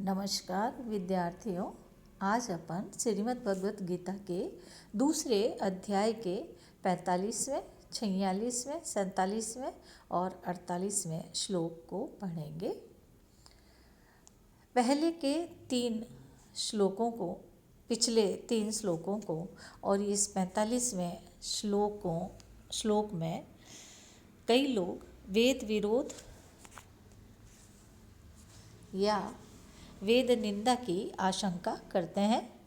नमस्कार विद्यार्थियों। आज अपन श्रीमद् भगवत गीता के दूसरे अध्याय के 45वें, 46वें, 47वें और 48वें श्लोक को पढ़ेंगे। पहले के पिछले तीन श्लोकों को और इस 45वें श्लोक में कई लोग वेद विरोध या वेद निंदा की आशंका करते हैं,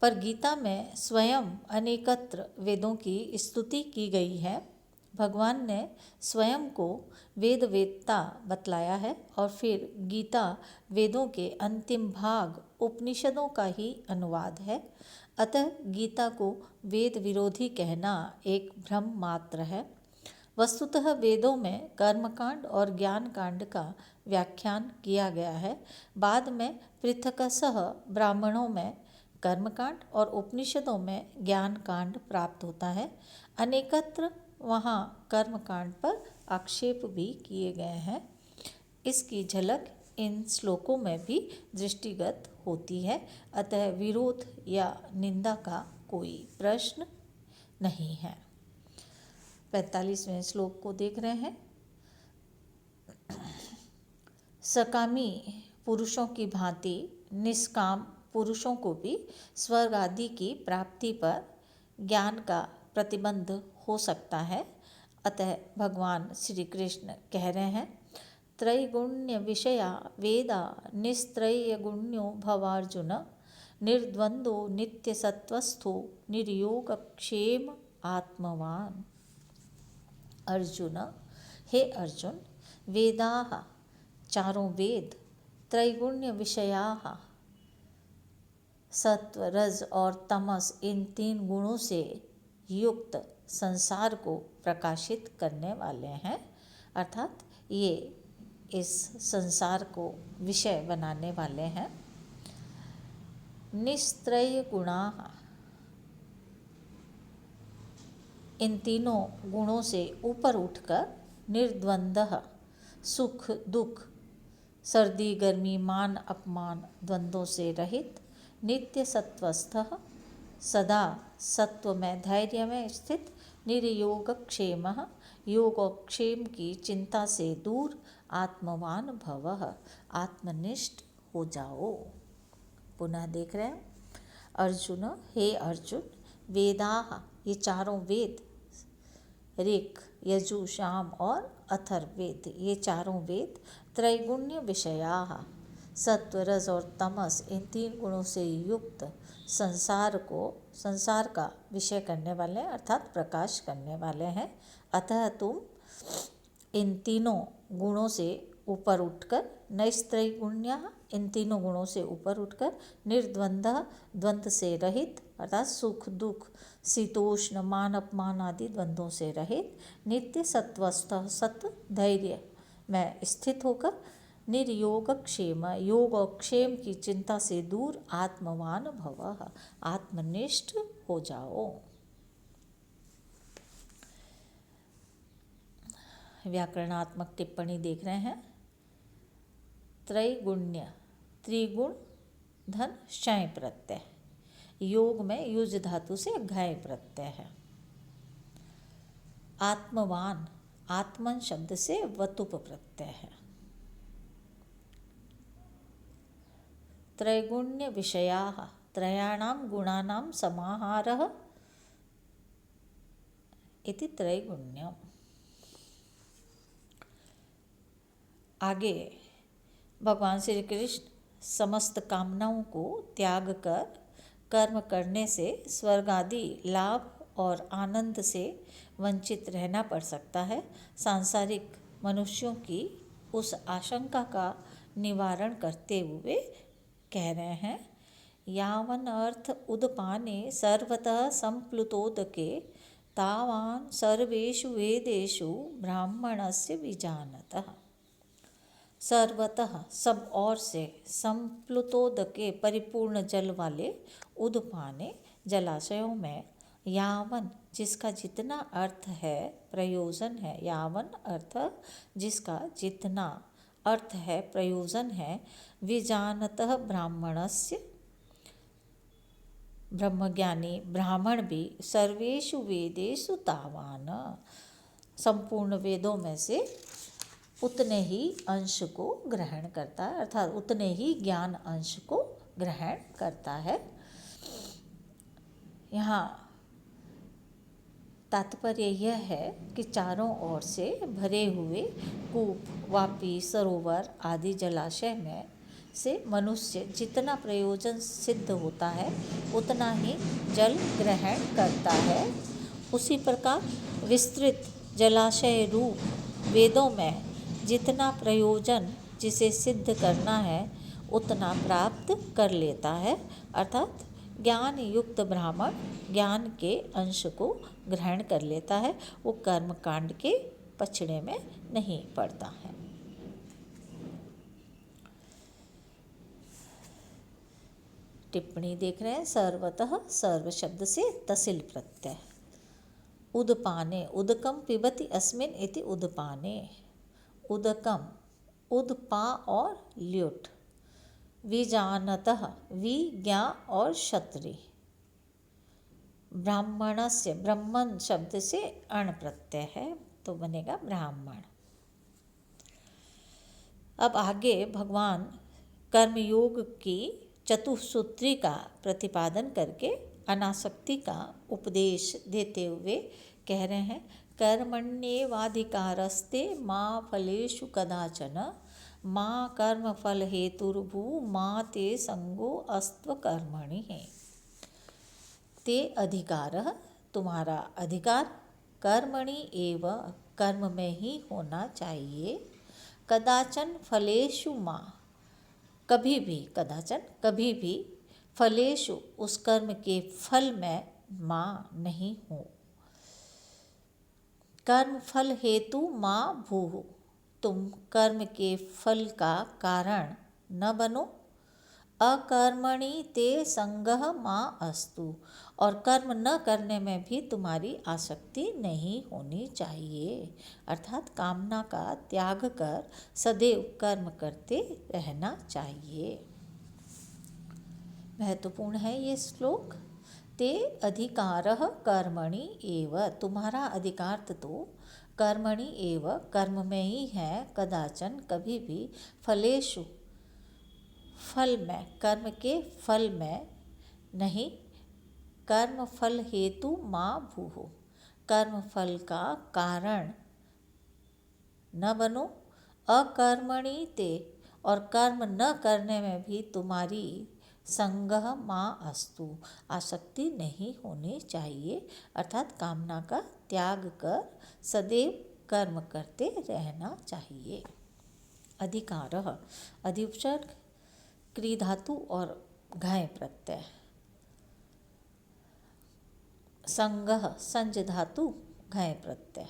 पर गीता में स्वयं अनेकत्र वेदों की स्तुति की गई है। भगवान ने स्वयं को वेदवेत्ता बतलाया है और फिर गीता वेदों के अंतिम भाग उपनिषदों का ही अनुवाद है। अतः गीता को वेद विरोधी कहना एक भ्रम मात्र है। वस्तुतः वेदों में कर्मकांड और ज्ञान कांड का व्याख्यान किया गया है। बाद में पृथकशः ब्राह्मणों में कर्मकांड और उपनिषदों में ज्ञान कांड प्राप्त होता है। अनेकत्र वहाँ कर्मकांड पर आक्षेप भी किए गए हैं। इसकी झलक इन श्लोकों में भी दृष्टिगत होती है। अतः विरोध या निंदा का कोई प्रश्न नहीं है। 45वें श्लोक को देख रहे हैं। सकामी पुरुषों की भांति निष्काम पुरुषों को भी स्वर्ग आदि की प्राप्ति पर ज्ञान का प्रतिबंध हो सकता है। अतः भगवान श्री कृष्ण कह रहे हैं, त्रैगुण्य विषया वेदा निस्त्रैगुण्यो भवार्जुन निर्द्वंदो नित्य सत्वस्थो निर्योगक्षेम आत्मवान। अर्जुन, हे अर्जुन, वेदाः चारों वेद त्रैगुण्य विषयाः सत्व, रज और तमस इन तीन गुणों से युक्त संसार को प्रकाशित करने वाले हैं। अर्थात ये इस संसार को विषय बनाने वाले हैं। निस्त्रय गुणाः, इन तीनों गुणों से ऊपर उठकर निर्द्वंदः, सुख दुख, सर्दी गर्मी, मान अपमान द्वंद्वों से रहित, नित्य सत्वस्थः, सदा सत्व में धैर्य में स्थित, निर्योगक्षेमः, योग और क्षेम की चिंता से दूर, आत्मवान भवः, आत्मनिष्ठ हो जाओ। पुनः देख रहे हैं। अर्जुन, हे अर्जुन, वेदाः ये चारों वेद, ऋक्, यजु, साम और अथर्ववेद ये चारों वेद त्रैगुण्य विषयाः सत्व, रज और तमस इन तीन गुणों से युक्त संसार का विषय करने वाले हैं, अर्थात प्रकाश करने वाले हैं। अतः तुम इन तीनों गुणों से ऊपर उठकर, नैस्त्रैगुण्यः इन तीनों गुणों से ऊपर उठकर, निर्द्वंद्वः द्वंद्व से रहित अर्थात सुख दुख, शीतोष्ण, मान अपमान आदि द्वंद्वों से रहित, नित्य सत्वस्थः सत्व धैर्य में स्थित होकर, निर्योगक्षेम योग और क्षेम की चिंता से दूर, आत्मवान भवः आत्मनिष्ठ हो जाओ। व्याकरणात्मक टिप्पणी देख रहे हैं। त्रैगुण्य, त्रिगुण धन शय प्रत्यय, योग में युज धातु से घय प्रत्यय है। आत्मवान, आत्मन शब्द से वतुप प्रत्यय है। त्रैगुण्य विषयाः त्रयाणां गुणानां समाहारः इति त्रैगुण्यम्। आगे भगवान श्री कृष्ण समस्त कामनाओं को त्याग कर कर्म करने से स्वर्ग आदि लाभ और आनंद से वंचित रहना पड़ सकता है। सांसारिक मनुष्यों की उस आशंका का निवारण करते हुए कह रहे हैं, यावन अर्थ उदपाने सर्वतः संप्लुतोदके तावान सर्वेषु वेदेषु ब्राह्मणस्य विजानतः। सर्वतः सब ओर से, संप्लुतोदके परिपूर्ण जल वाले, उदपाने जलाशयों में, यावन जिसका जितना अर्थ है प्रयोजन है, यावन अर्थ जिसका जितना अर्थ है, प्रयोजन है। विजानतः ब्राह्मणस्य, ब्रह्मज्ञानी ब्राह्मण भी सर्वेषु वेदेषु तावान, संपूर्ण वेदों में से उतने ही अंश को ग्रहण करता है, अर्थात उतने ही ज्ञान अंश को ग्रहण करता है। यहाँ तात्पर्य यह है कि चारों ओर से भरे हुए कूप, वापी, सरोवर आदि जलाशय में से मनुष्य जितना प्रयोजन सिद्ध होता है उतना ही जल ग्रहण करता है। उसी प्रकार विस्तृत जलाशय रूप वेदों में जितना प्रयोजन जिसे सिद्ध करना है उतना प्राप्त कर लेता है, अर्थात ज्ञान युक्त ब्राह्मण ज्ञान के अंश को ग्रहण कर लेता है, वो कर्म कांड के पछड़े में नहीं पड़ता है। टिप्पणी देख रहे हैं। सर्वतः, सर्व शब्द से तसिल प्रत्यय। उदपाने, उदकम पिबति अस्मिन् इति उदपाने। उदकम, उदपा और ल्युट। विजानतः, वि ज्ञा और क्षत्रि। ब्राह्मणस्य, ब्रह्मण शब्द से अण प्रत्यय है तो बनेगा ब्राह्मण। अब आगे भगवान कर्मयोग की चतुसूत्री का प्रतिपादन करके अनासक्ति का उपदेश देते हुए कह रहे हैं। कर्मण्येवाधिकारस्ते मा फलेषु कदाचन, मा कर्म फल हेतुर्भू मा ते संगो अस्त्व कर्मणि। ते अधिकारः, तुम्हारा अधिकार, कर्मणि एव, कर्म में ही होना चाहिए। कदाचन फलेषु मा, कभी भी, कदाचन कभी भी, फलेषु उस कर्म के फल में मा नहीं हो। कर्म फल हेतु मा भूः, तुम कर्म के फल का कारण न बनो। अकर्मणि ते संगः मा अस्तु, और कर्म न करने में भी तुम्हारी आसक्ति नहीं होनी चाहिए, अर्थात कामना का त्याग कर सदैव कर्म करते रहना चाहिए। महत्वपूर्ण है ये श्लोक। ते अधिकारः कर्मणि एव, तुम्हारा अधिकार तो कर्मणि एव, कर्म में ही है। कदाचन, कभी भी, फलेषु, फल में, कर्म के फल में नहीं। कर्म फल हेतु मा भूः, कर्म फल का कारण न बनो। अकर्मणि ते, और कर्म न करने में भी तुम्हारी संगः मा अस्तु, आसक्ति नहीं होनी चाहिए, अर्थात कामना का त्याग कर सदैव कर्म करते रहना चाहिए। अधिकारः, अधिउपसर्ग, क्री धातु और घय प्रत्यय। संगः, संज धातु, घय प्रत्यय।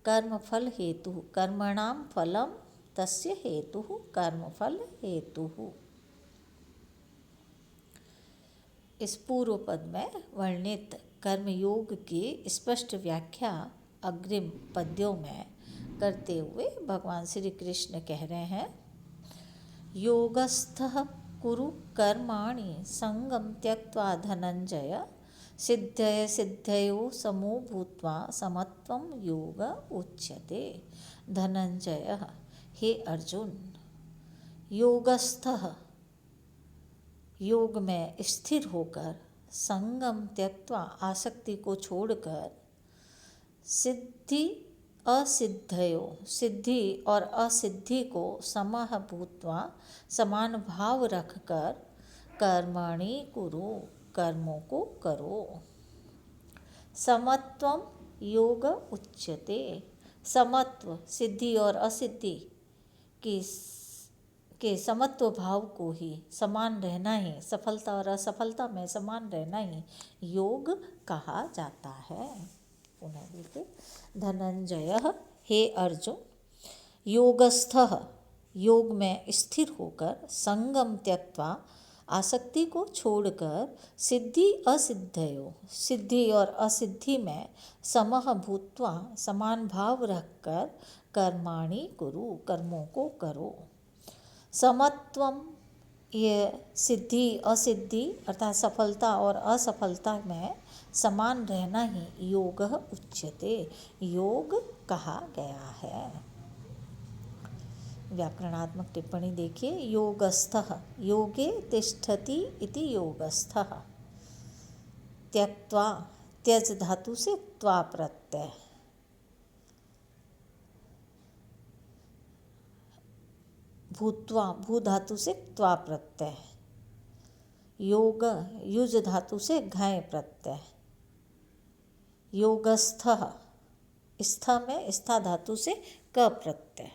कर्म फल हेतु, कर्मणाम फलम तस्य हेतु, कर्म फल हेतु। इस पूर्व पद में वर्णित कर्मयोग की स्पष्ट व्याख्या अग्रिम पद्यों में करते हुए भगवान श्री कृष्ण कह रहे हैं। योगस्थः कुरु कर्माणि संगम त्यक्त्वा धनंजय, सिद्धय सिद्धयो समो भूत्वा समत्वं योग उच्यते। धनंजय, हे अर्जुन, योगस्थः, योग में स्थिर होकर, संगम त्यक्त्वा, आसक्ति को छोड़कर, सिद्धि असिद्धयो, सिद्धि और असिद्धि को समः भूत्वा, समान भाव रखकर, कर्मणि कुरु, कर्मों को करो। समत्वम योग उच्यते, समत्व, सिद्धि और असिद्धि के समत्व भाव को ही, समान रहना ही, सफलता और असफलता में समान रहना ही योग कहा जाता है। पुनः देखिए। धनंजय, हे अर्जुन, योगस्थः, योग में स्थिर होकर, संगम त्यक्त्वा, आसक्ति को छोड़कर, सिद्धि असिद्धयो, सिद्धि और असिद्धि में समः भूत्वा, समान भाव रखकर, कर्माणि कुरु, कर्मों को करो। समत्वम, ये सिद्धि असिद्धि अर्थात सफलता और असफलता में समान रहना ही योगः उच्यते, योग कहा गया है। व्याकरणात्मक टिप्पणी देखिए। योगस्थः, योगे तिष्ठति इति योगस्थः। त्यक्त्वा, त्यज धातु से त्वा प्रत्यय। भूत्वा, भू धातु से त्वा प्रत्यय। योग, युज धातु से घाय प्रत्यय। योगस्थः, स्थ में स्था धातु से क प्रत्यय।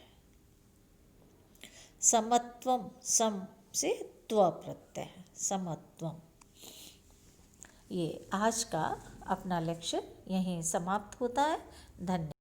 समत्वम, सम से त्व प्रत्यय, समत्वम। ये आज का अपना लेक्चर यहीं समाप्त होता है। धन्यवाद।